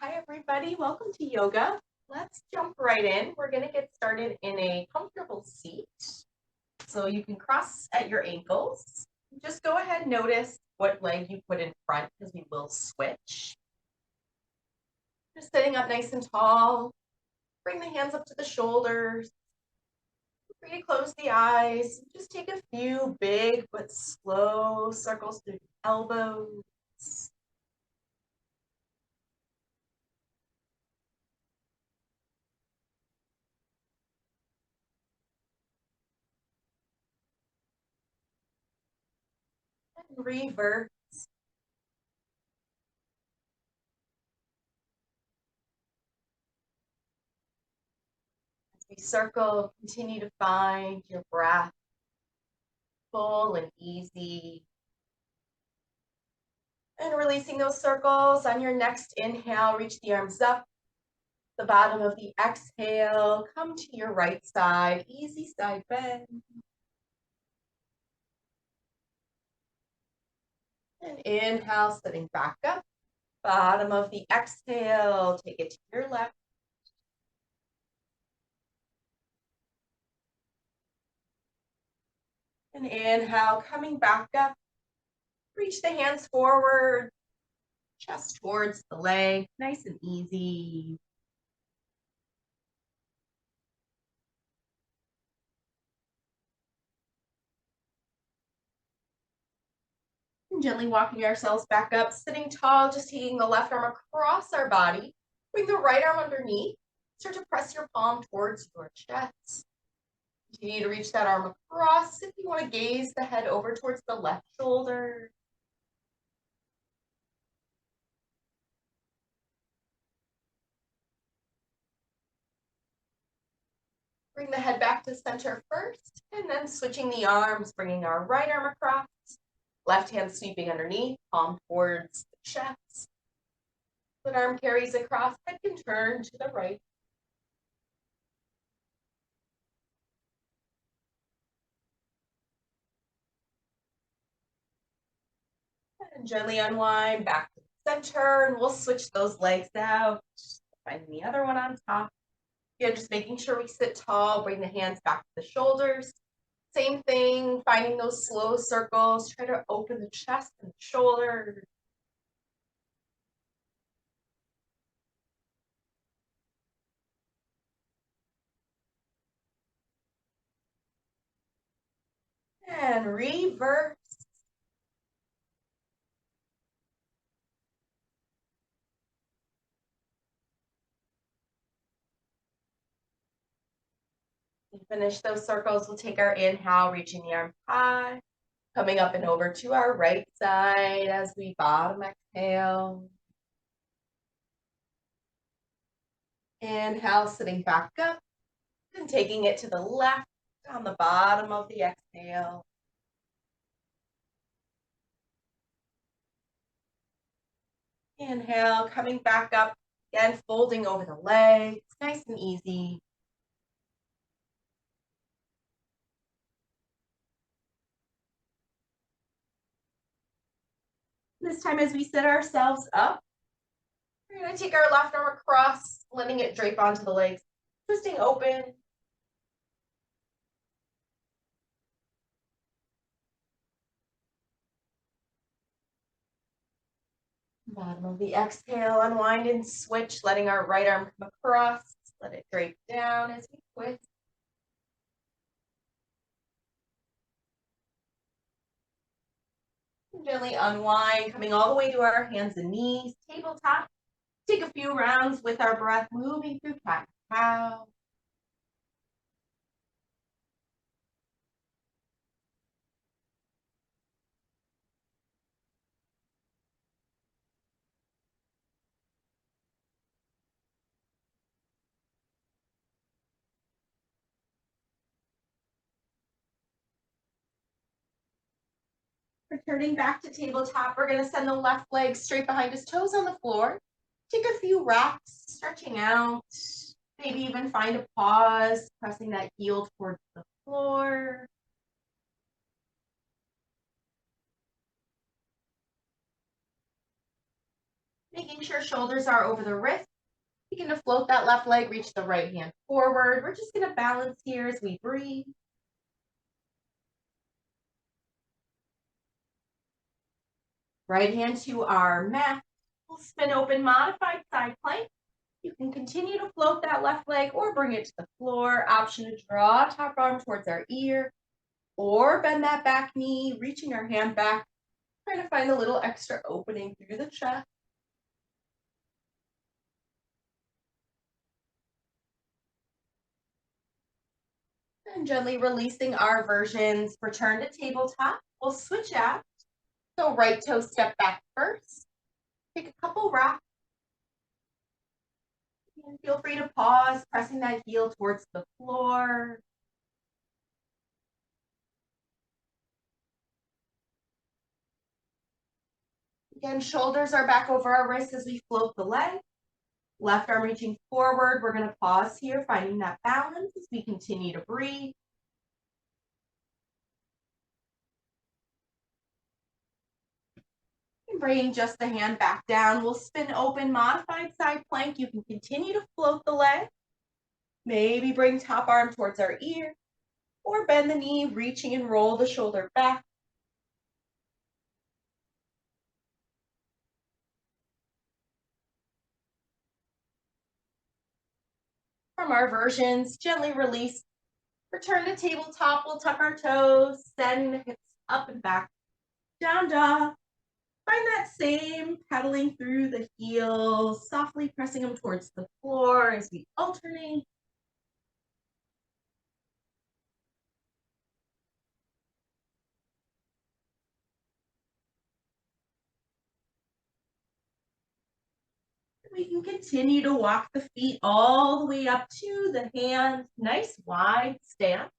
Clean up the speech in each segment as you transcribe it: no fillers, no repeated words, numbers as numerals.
Hi, everybody. Welcome to yoga. Let's jump right in. We're going to get started in a comfortable seat. So you can cross at your ankles. Just go ahead and notice what leg you put in front because we will switch. Just sitting up nice and tall. Bring the hands up to the shoulders. Free to close the eyes. Just take a few big but slow circles through the elbows. And reverse. As we circle, continue to find your breath full and easy. And releasing those circles on your next inhale, reach the arms up. The bottom of the exhale, come to your right side, easy side bend. And inhale, sitting back up. Bottom of the exhale, take it to your left. And inhale, coming back up. Reach the hands forward, chest towards the leg, nice and easy. And gently walking ourselves back up, sitting tall, just taking the left arm across our body. Bring the right arm underneath. Start to press your palm towards your chest. Continue to reach that arm across. If you want to gaze the head over towards the left shoulder. Bring the head back to center first, and then switching the arms, bringing our right arm across. Left hand sweeping underneath, palm towards the chest. That arm carries across, head can turn to the right. And gently unwind back to the center, and we'll switch those legs out. Find the other one on top. Again, just making sure we sit tall, bring the hands back to the shoulders. Same thing, finding those slow circles. Try to open the chest and the shoulders. And reverse. Finish those circles. We'll take our inhale, reaching the arms high. Coming up and over to our right side as we bottom exhale. Inhale, sitting back up. And taking it to the left on the bottom of the exhale. Inhale, coming back up. Again, folding over the legs. Nice and easy. This time as we sit ourselves up, we're going to take our left arm across, letting it drape onto the legs, twisting open. Bottom of the exhale, unwind and switch, letting our right arm come across. Let it drape down as we twist. And gently unwind, coming all the way to our hands and knees, tabletop. Take a few rounds with our breath, moving through cat cow. Returning back to tabletop, we're going to send the left leg straight behind us, toes on the floor. Take a few rocks, stretching out. Maybe even find a pause, pressing that heel towards the floor. Making making sure shoulders are over the wrist. Begin to float that left leg, reach the right hand forward. We're just going to balance here as we breathe. Right hand to our mat. We'll spin open, modified side plank. You can continue to float that left leg or bring it to the floor. Option to draw top arm towards our ear or bend that back knee, reaching our hand back, trying to find a little extra opening through the chest. And gently releasing our versions. Return to tabletop. We'll switch out. So right toe step back first. Take a couple rocks. And feel free to pause, pressing that heel towards the floor. Again, shoulders are back over our wrists as we float the leg. Left arm reaching forward. We're going to pause here, finding that balance as we continue to breathe. And bringing just the hand back down. We'll spin open, modified side plank. You can continue to float the leg. Maybe bring top arm towards our ear or bend the knee, reaching and roll the shoulder back. From our versions, gently release. Return to tabletop. We'll tuck our toes, send the hips up and back. Down dog. Find that same pedaling through the heels, softly pressing them towards the floor as we alternate. We can continue to walk the feet all the way up to the hands. Nice wide stance.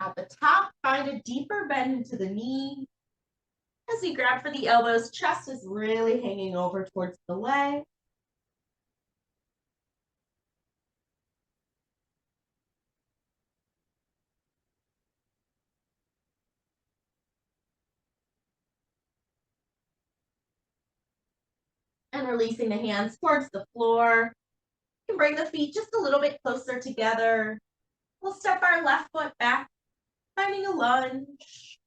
At the top, find a deeper bend into the knee. As we grab for the elbows, chest is really hanging over towards the leg. And releasing the hands towards the floor. You can bring the feet just a little bit closer together. We'll step our left foot back, finding a lunge.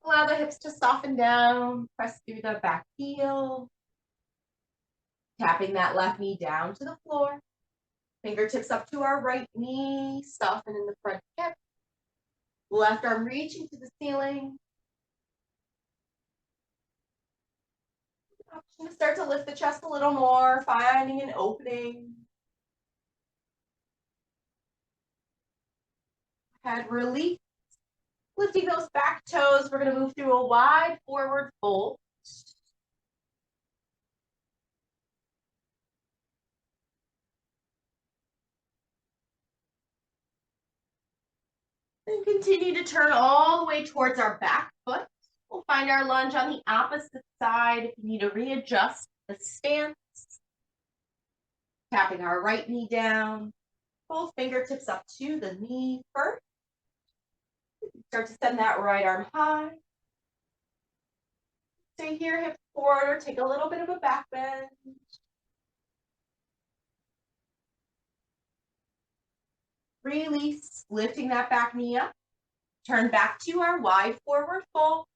Allow the hips to soften down, press through the back heel. Tapping that left knee down to the floor. Fingertips up to our right knee, soften in the front hip. Left arm reaching to the ceiling. Option to start to lift the chest a little more, finding an opening. Head release. Lifting those back toes, we're going to move through a wide forward fold. And continue to turn all the way towards our back foot. We'll find our lunge on the opposite side if you need to readjust the stance. Tapping our right knee down. Both fingertips up to the knee first. Start to send that right arm high. Stay here, hips forward, or take a little bit of a back bend. Release, lifting that back knee up. Turn back to our wide forward fold.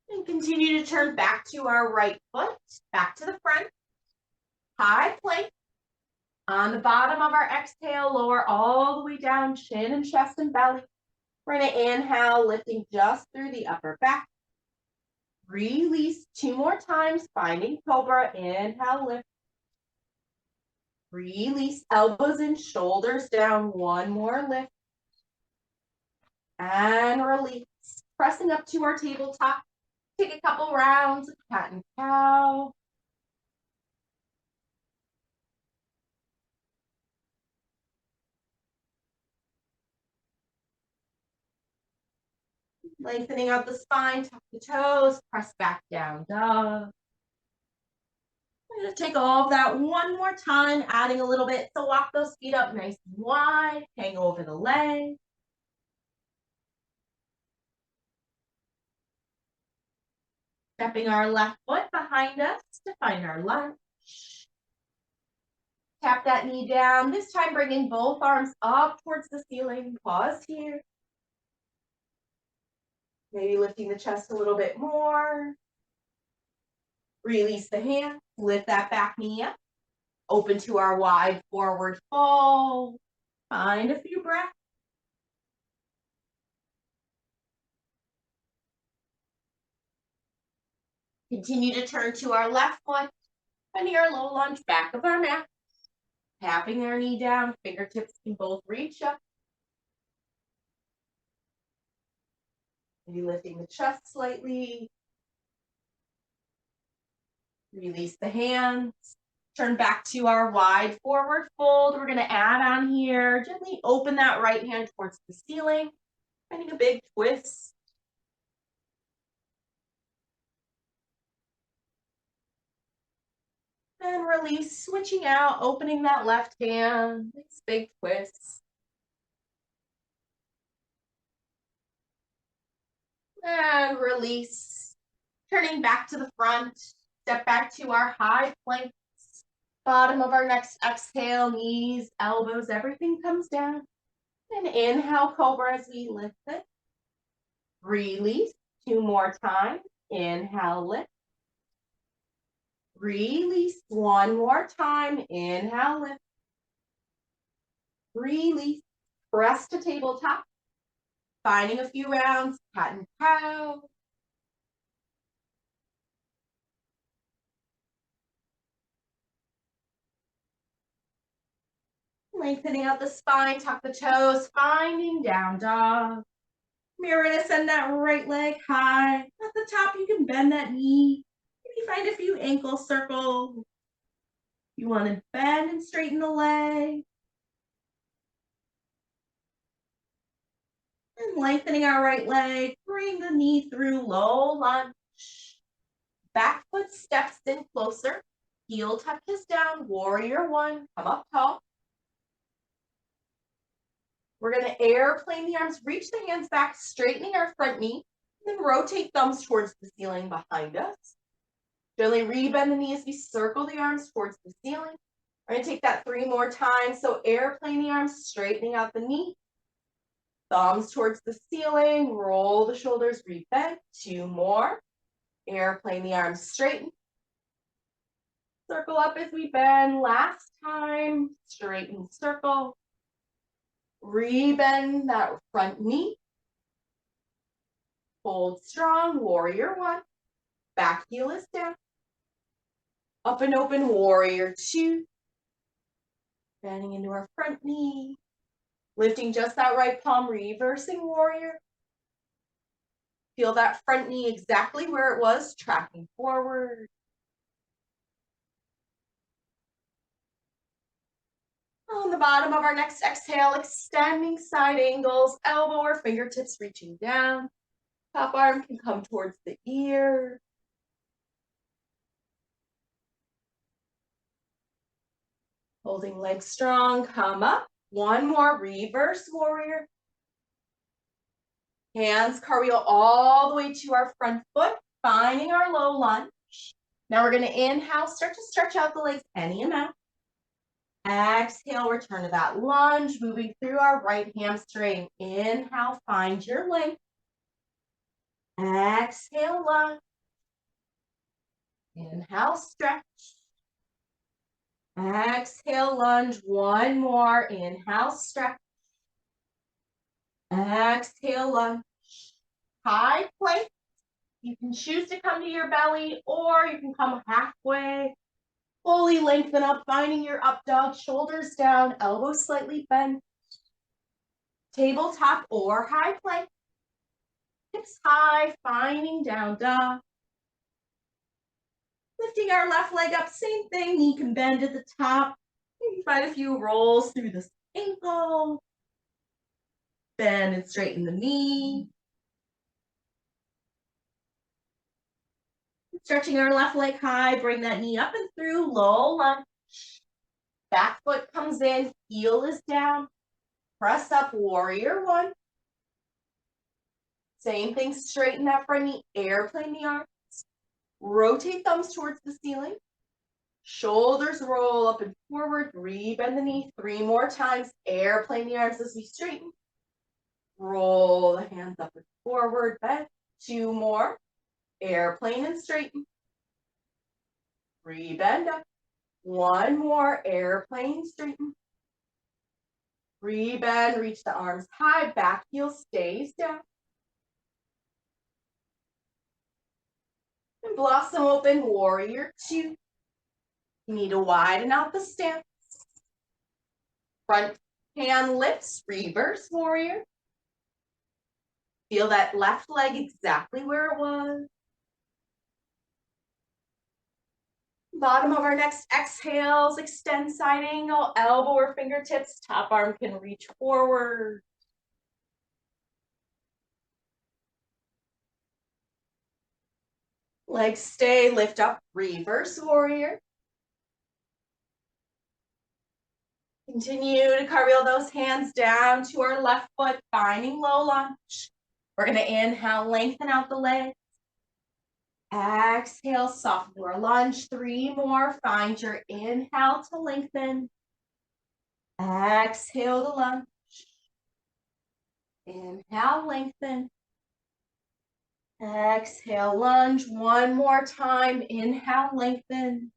And continue to turn back to our right foot, back to the front. High plank. On the bottom of our exhale, lower all the way down, chin and chest and belly. We're going to inhale, lifting just through the upper back. Release 2 more times, finding cobra. Inhale, lift. Release, elbows and shoulders down. 1 more lift. And release. Pressing up to our tabletop. Take a couple rounds of cat and cow. Lengthening out the spine, tuck the toes, press back down dog. I'm going to take all of that one more time, adding a little bit. So walk those feet up nice and wide, hang over the leg. Stepping our left foot behind us to find our lunge. Tap that knee down, this time bringing both arms up towards the ceiling. Pause here. Maybe lifting the chest a little bit more. Release the hand, lift that back knee up. Open to our wide forward fold. Find a few breaths. Continue to turn to our left foot, finding our low lunge back of our mat. Tapping our knee down, fingertips can both reach up. Maybe lifting the chest slightly. Release the hands. Turn back to our wide forward fold. We're going to add on here. Gently open that right hand towards the ceiling. Finding a big twist. And release, switching out, opening that left hand. Nice big twist. And release. Turning back to the front. Step back to our high plank. Bottom of our next exhale, knees, elbows, everything comes down. And inhale, cobra as we lift it. Release. 2 more times. Inhale, lift. Release. 1 more time. Inhale, lift. Release. Press to tabletop. Finding a few rounds. Cat and cow. Lengthening out the spine, tuck the toes, finding down dog. Mirror to send that right leg high. At the top, you can bend that knee. Maybe find a few ankle circles. You want to bend and straighten the leg. And lengthening our right leg, bring the knee through, low lunge. Back foot steps in closer. Heel touches down, warrior 1, come up tall. We're going to airplane the arms, reach the hands back, straightening our front knee, and then rotate thumbs towards the ceiling behind us. Gently rebend the knee as we circle the arms towards the ceiling. We're going to take that 3 more times. So airplane the arms, straightening out the knee. Thumbs towards the ceiling, roll the shoulders, rebend. 2 more. Airplane the arms, straighten. Circle up as we bend. Last time, straighten, circle. Rebend that front knee. Hold strong, warrior 1. Back heel is down. Up and open, warrior 2. Bending into our front knee. Lifting just that right palm, reversing warrior. Feel that front knee exactly where it was, tracking forward. On the bottom of our next exhale, extending side angles, elbow or fingertips reaching down. Top arm can come towards the ear. Holding legs strong, come up. 1 more, reverse warrior. Hands cartwheel all the way to our front foot, finding our low lunge. Now we're going to inhale, start to stretch out the legs any amount. Exhale, return to that lunge, moving through our right hamstring. Inhale, find your length. Exhale, lunge. Inhale, stretch. Exhale, lunge. 1 more. Inhale, stretch. Exhale, lunge. High plank. You can choose to come to your belly or you can come halfway. Fully lengthen up, finding your up dog, shoulders down, elbows slightly bent. Tabletop or high plank. Hips high, finding down dog. Lifting our left leg up, same thing. Knee can bend at the top. Maybe find a few rolls through this ankle. Bend and straighten the knee. Stretching our left leg high, bring that knee up and through, low lunge. Back foot comes in, heel is down. Press up, warrior 1. Same thing, straighten that front knee, airplane the arms. Rotate thumbs towards the ceiling. Shoulders roll up and forward. Rebend the knee 3 more times. Airplane the arms as we straighten. Roll the hands up and forward. Bend. 2 more. Airplane and straighten. Rebend up. 1 more. Airplane, straighten. Rebend, reach the arms high. Back heel stays down. And blossom open, warrior 2. You need to widen out the stance. Front hand lifts, reverse warrior. Feel that left leg exactly where it was. Bottom of our next exhales, extend side angle, elbow or fingertips, top arm can reach forward. Legs stay, lift up, reverse warrior. Continue to cartwheel those hands down to our left foot, finding low lunge. We're going to inhale, lengthen out the legs. Exhale, soften to our lunge. 3 more. Find your inhale to lengthen. Exhale to lunge. Inhale, lengthen. Exhale, lunge. 1 more time. Inhale, lengthen.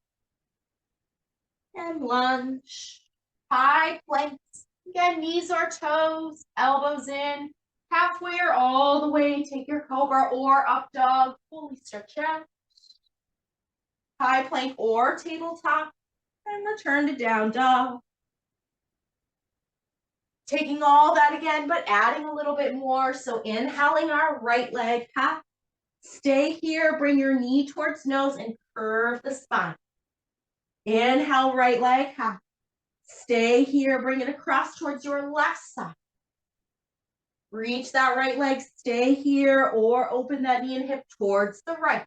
And lunge. High planks. Again, knees or toes, elbows in. Halfway or all the way. Take your cobra or up dog. Fully stretch out. High plank or tabletop. And return to down dog. Taking all that again, but adding a little bit more. So inhaling our right leg half. Stay here, bring your knee towards nose and curve the spine. Inhale, right leg half. Stay here, bring it across towards your left side. Reach that right leg, stay here, or open that knee and hip towards the right.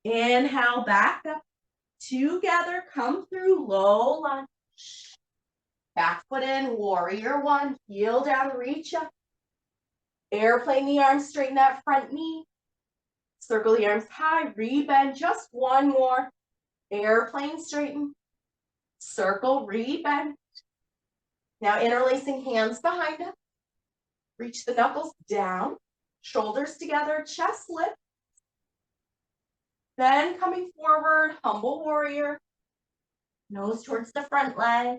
Inhale, back up. Together, come through, low lunge. Back foot in, warrior 1. Heel down, reach up. Airplane the arms, straighten that front knee. Circle the arms high, rebend, just 1 more. Airplane, straighten. Circle, rebend. Now interlacing hands behind us. Reach the knuckles down, shoulders together, chest lift. Then coming forward, humble warrior. Nose towards the front leg.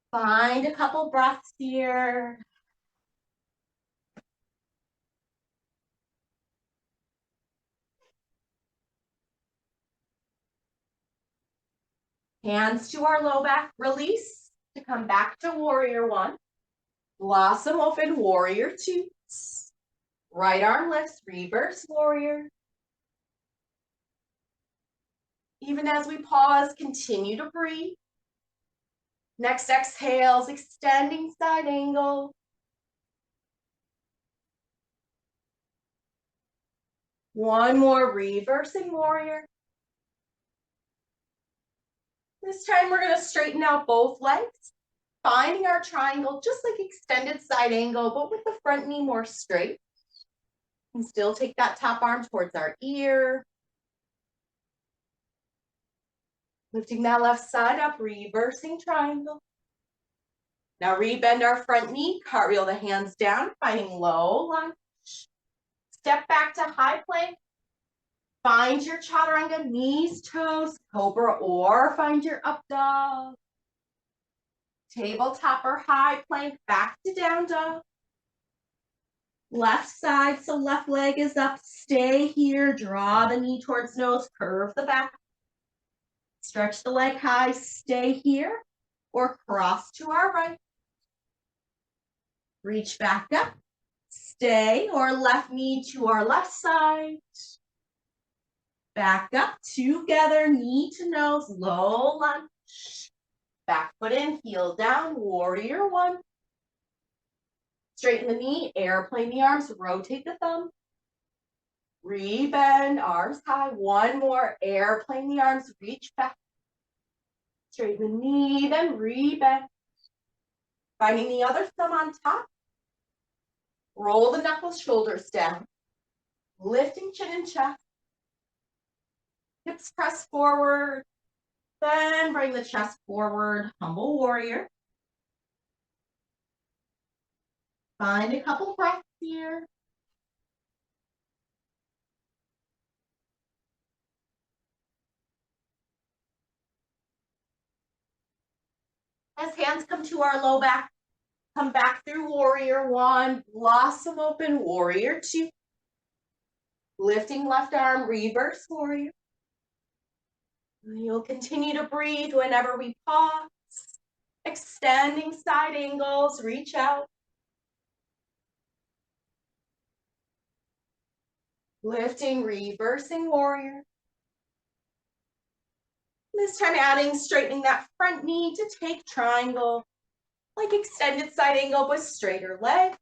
Find a couple breaths here. Hands to our low back, release to come back to warrior 1. Blossom open, warrior 2. Right arm lifts, reverse warrior. Even as we pause, continue to breathe. Next exhales, extending side angle. One more, reversing warrior. This time we're going to straighten out both legs, finding our triangle, just like extended side angle, but with the front knee more straight. And still take that top arm towards our ear. Lifting that left side up, reversing triangle. Now rebend our front knee, cartwheel the hands down, finding low lunge. Step back to high plank. Find your chaturanga, knees, toes, cobra, or find your up dog. Tabletop or high plank, back to down dog. Left side, so left leg is up. Stay here, draw the knee towards nose, curve the back. Stretch the leg high, stay here, or cross to our right. Reach back up, stay, or left knee to our left side. Back up, together, knee to nose, low lunge. Back foot in, heel down, warrior 1. Straighten the knee, airplane the arms, rotate the thumb. Rebend, arms high, 1 more, airplane the arms, reach back. Straighten the knee, then rebend. Finding the other thumb on top, Roll the knuckles, shoulders down. Lifting chin and chest. Hips press forward. Then bring the chest forward, humble warrior. Find a couple breaths here. As hands come to our low back, come back through warrior one, blossom open, warrior two. Lifting left arm, reverse warrior. You'll continue to breathe whenever we pause. Extending side angles, reach out. Lifting, reversing warrior. This time adding, straightening that front knee to take triangle, like extended side angle with straighter legs.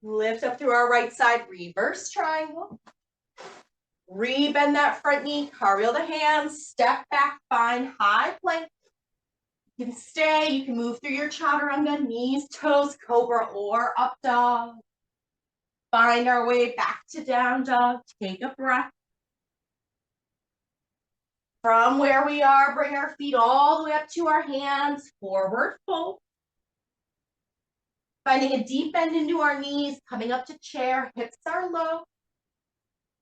Lift up through our right side, reverse triangle. Rebend that front knee, cartwheel the hands, step back, find high plank. You can stay, you can move through your chaturanga, knees, toes, cobra, or up dog. Find our way back to down dog, take a breath. From where we are, bring our feet all the way up to our hands, forward fold. Finding a deep bend into our knees, coming up to chair, hips are low.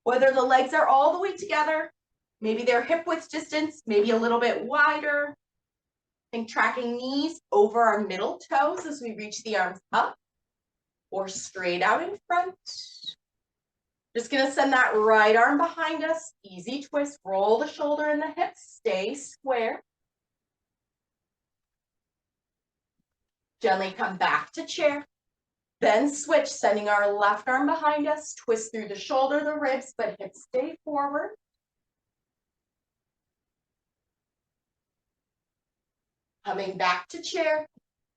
Whether the legs are all the way together, maybe they're hip width distance, maybe a little bit wider. Think tracking knees over our middle toes as we reach the arms up or straight out in front. Just gonna send that right arm behind us, easy twist, roll the shoulder and the hips, stay square. Gently come back to chair. Then switch, sending our left arm behind us, twist through the shoulder, the ribs, but hips stay forward. Coming back to chair,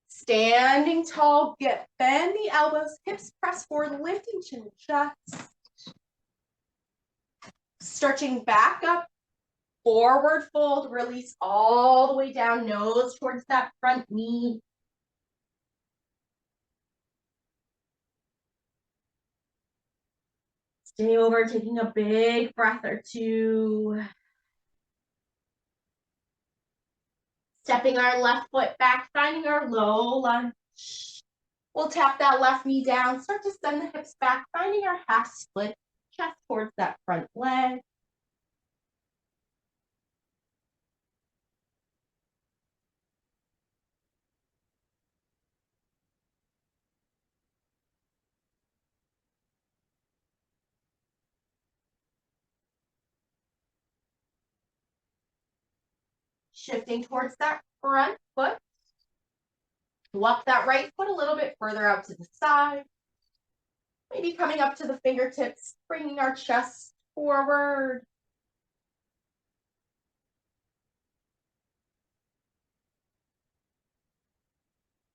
standing tall, bend the elbows, hips press forward, lifting chin and chest. Stretching back up, forward fold, release all the way down, nose towards that front knee. Stay over, taking a big breath or two. Stepping our left foot back, finding our low lunge. We'll tap that left knee down, start to send the hips back, finding our half split, chest towards that front leg. Shifting towards that front foot. Walk that right foot a little bit further out to the side. Maybe coming up to the fingertips, bringing our chest forward.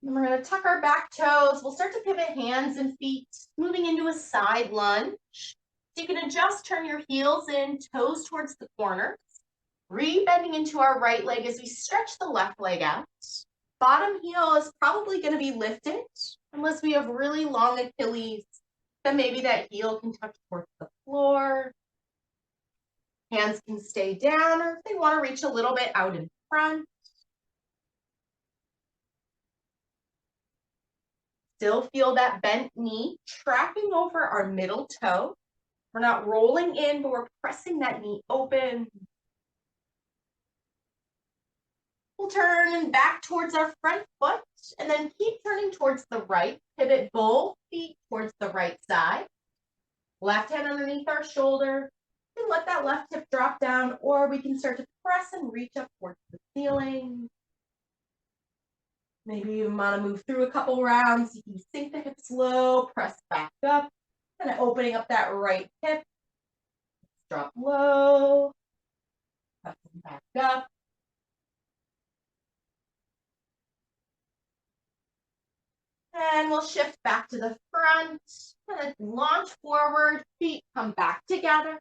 And we're going to tuck our back toes. We'll start to pivot hands and feet, moving into a side lunge. So you can adjust, turn your heels in, toes towards the corners. Rebending into our right leg as we stretch the left leg out. Bottom heel is probably going to be lifted, unless we have really long Achilles. Then maybe that heel can touch towards the floor. Hands can stay down, or if they want to reach a little bit out in front. Still feel that bent knee tracking over our middle toe. We're not rolling in, but we're pressing that knee open. We'll turn back towards our front foot and then keep turning towards the right. Pivot both feet towards the right side. Left hand underneath our shoulder. And let that left hip drop down, or we can start to press and reach up towards the ceiling. Maybe you want to move through a couple rounds. You can sink the hips low, press back up, kind of opening up that right hip. Drop low, pressing back up. And we'll shift back to the front, kind of launch forward, feet come back together.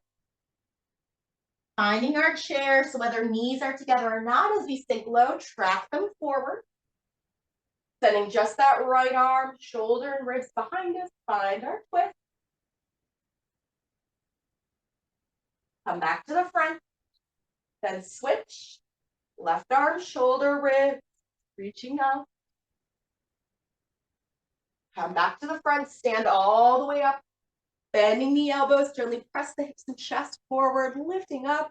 Finding our chair, so whether knees are together or not, as we sink low, track them forward. Sending just that right arm, shoulder and ribs behind us, find our twist. Come back to the front, then switch. Left arm, shoulder, ribs, reaching up. Come back to the front, stand all the way up, bending the elbows, gently press the hips and chest forward, lifting up.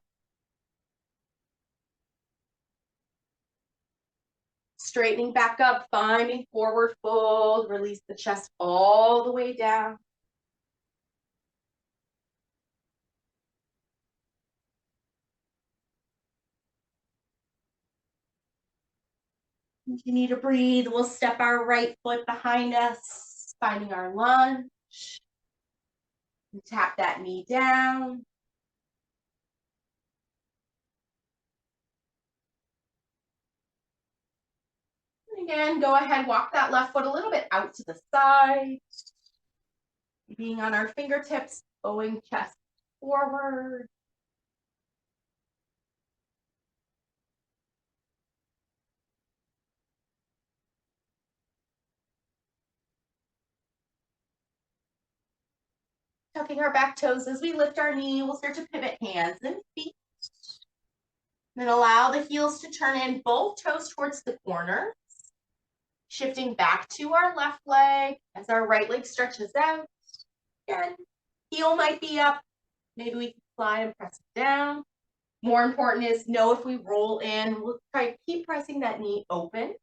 Straightening back up, finding forward fold, release the chest all the way down. Continue to breathe. We'll step our right foot behind us, finding our lunge. And tap that knee down. And again, go ahead, walk that left foot a little bit out to the side. Being on our fingertips, bowing chest forward. Tucking our back toes as we lift our knee, we'll start to pivot hands and feet. Then allow the heels to turn in, both toes towards the corner. Shifting back to our left leg as our right leg stretches out. Again, heel might be up. Maybe we can slide and press it down. More important is know if we roll in, we'll try to keep pressing that knee open.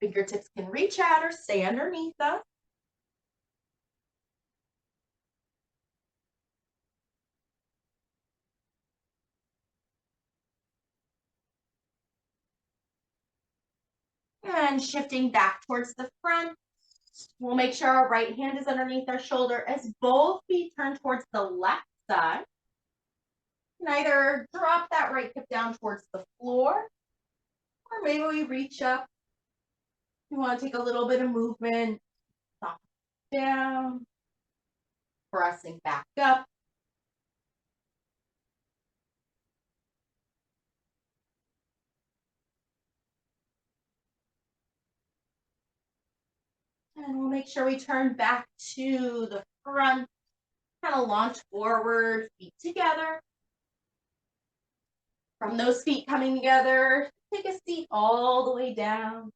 Fingertips can reach out or stay underneath us. And shifting back towards the front, we'll make sure our right hand is underneath our shoulder as both feet turn towards the left side. And either drop that right hip down towards the floor, or maybe we reach up. We want to take a little bit of movement, soft down, pressing back up. And we'll make sure we turn back to the front, kind of launch forward, feet together. From those feet coming together, take a seat all the way down.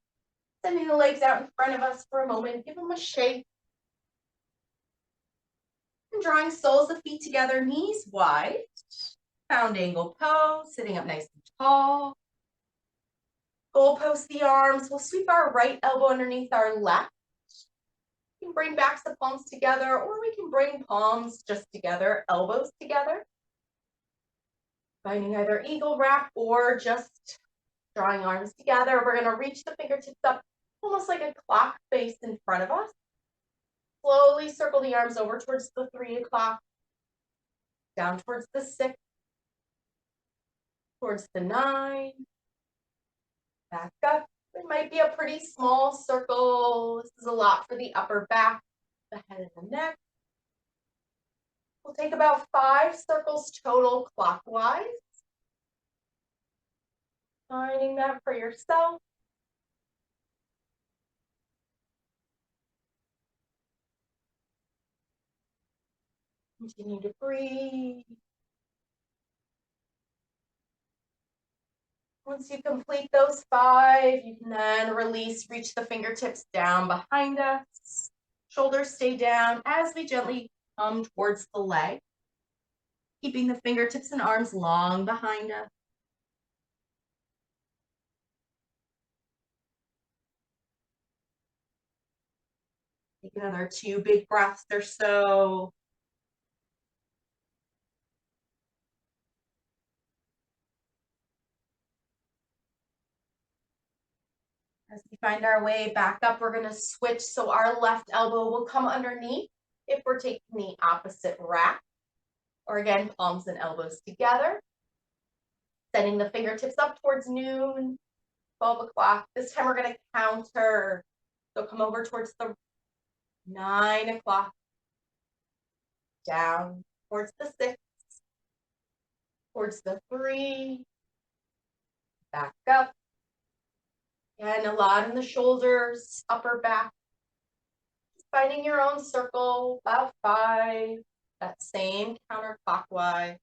Sending the legs out in front of us for a moment, give them a shake. And drawing soles of feet together, knees wide. Round angle pose, sitting up nice and tall. Goalpost the arms. We'll sweep our right elbow underneath our left. We can bring backs the palms together, or we can bring palms just together, elbows together. Finding either eagle wrap or just drawing arms together. We're going to reach the fingertips up, almost like a clock face in front of us. Slowly circle the arms over towards the 3 o'clock, down towards the 6, towards the 9, back up. It might be a pretty small circle. This is a lot for the upper back, the head and the neck. We'll take about 5 circles total clockwise. Finding that for yourself. Continue to breathe. Once you complete those 5, you can then release, reach the fingertips down behind us. Shoulders stay down as we gently come towards the leg. Keeping the fingertips and arms long behind us. Take another 2 big breaths or so. As we find our way back up, we're going to switch. So our left elbow will come underneath if we're taking the opposite rack. Or again, palms and elbows together. Sending the fingertips up towards noon, 12 o'clock. This time we're going to counter. So come over towards the 9 o'clock. Down towards the 6. Towards the 3. Back up. And a lot in the shoulders, upper back. Finding your own circle, about 5. That same counterclockwise.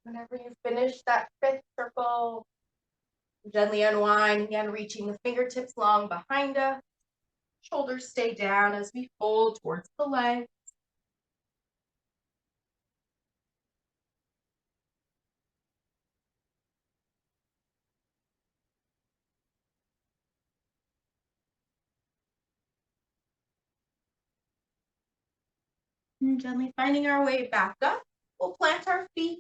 Whenever you finish that 5th circle, gently unwind, again, reaching the fingertips long behind us. Shoulders stay down as we fold towards the legs. And gently finding our way back up, we'll plant our feet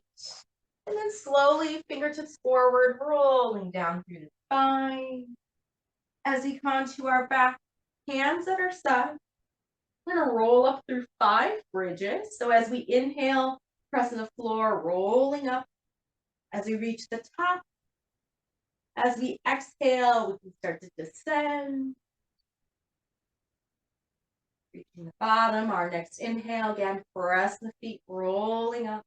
and then slowly fingertips forward, rolling down through the spine. As we come to our back, hands at our side. We're going to roll up through 5 bridges. So as we inhale, pressing the floor, rolling up. As we reach the top, as we exhale, we can start to descend. Reaching the bottom, our next inhale, again, press the feet, rolling up.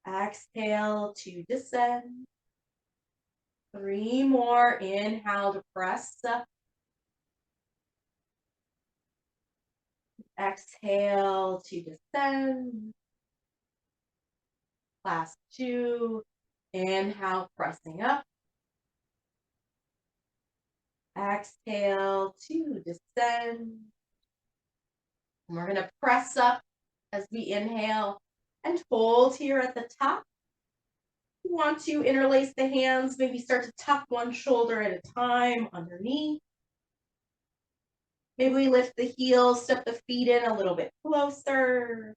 Exhale to descend. 3 more, inhale to press up. Exhale to descend. Last 2, inhale, pressing up. Exhale to descend. And we're going to press up as we inhale and hold here at the top. You want to interlace the hands, maybe start to tuck one shoulder at a time underneath. Maybe we lift the heels, step the feet in a little bit closer.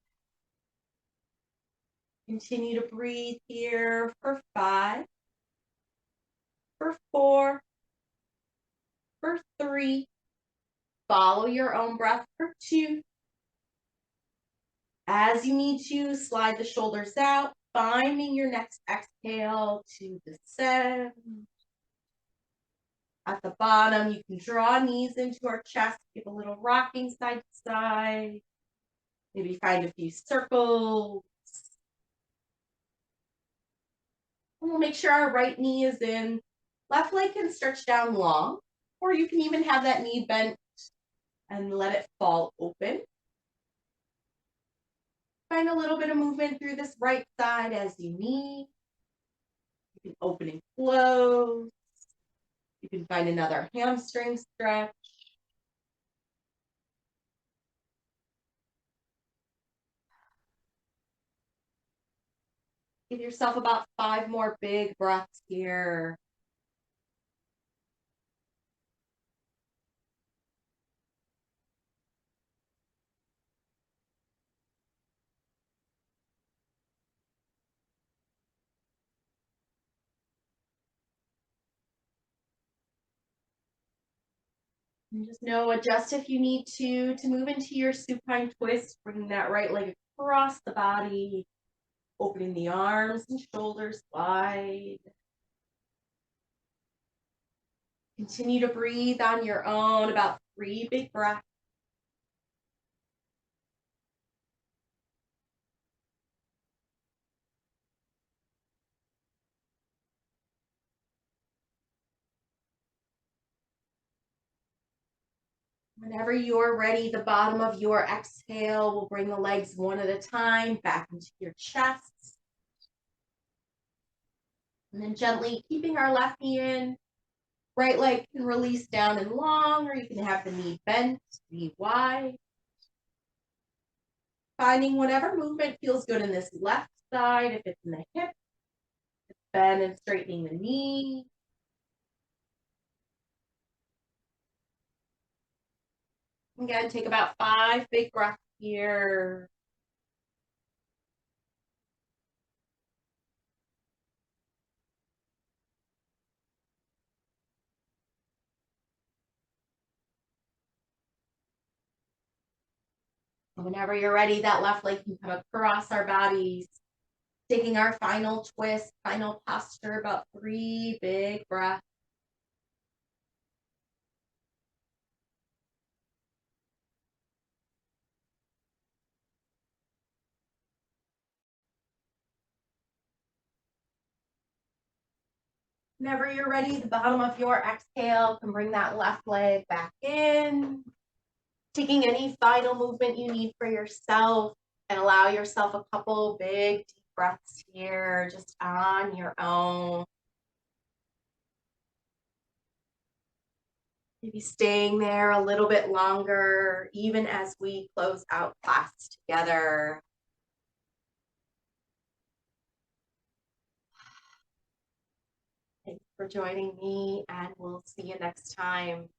Continue to breathe here for 5, for 4, for 3. Follow your own breath for 2. As you need to, slide the shoulders out, finding your next exhale to descend. At the bottom, you can draw knees into our chest, give a little rocking side to side. Maybe find a few circles. And we'll make sure our right knee is in. Left leg can stretch down long, or you can even have that knee bent and let it fall open. Find a little bit of movement through this right side as you need. You can open and close. You can find another hamstring stretch. Give yourself about 5 more big breaths here. And just know, adjust if you need to move into your supine twist, bringing that right leg across the body, opening the arms and shoulders wide. Continue to breathe on your own, about 3 big breaths. Whenever you're ready, the bottom of your exhale will bring the legs one at a time back into your chest. And then gently keeping our left knee in, right leg can release down and long, or you can have the knee bent, knee wide. Finding whatever movement feels good in this left side, if it's in the hip, bend and straightening the knee. Again, take about 5 big breaths here. And whenever you're ready, that left leg can come across our bodies. Taking our final twist, final posture, about 3 big breaths. Whenever you're ready, the bottom of your exhale can bring that left leg back in. Taking any final movement you need for yourself, and allow yourself a couple big deep breaths here, just on your own. Maybe staying there a little bit longer, even as we close out class together. Thanks for joining me, and we'll see you next time.